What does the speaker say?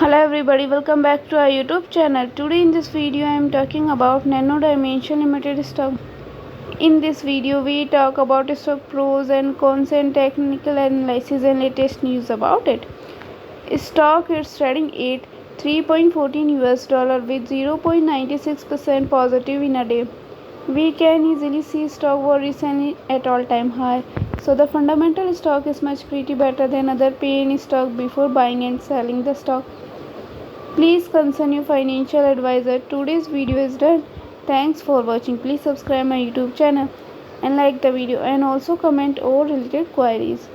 Hello everybody, welcome back to our YouTube channel. Today in this video I am talking about Nano Dimension Limited stock. In this video we talk about stock pros and cons and technical analysis and latest news about it. Stock is trading at 3.14 US dollar with 0.96% positive in a day. We can easily see stock was recently at all-time high. So the fundamental stock is much pretty better than other penny stock before buying and selling the stock. Please consult your financial advisor. Today's video is done. Thanks for watching. Please subscribe my YouTube channel and like the video and also comment all related queries.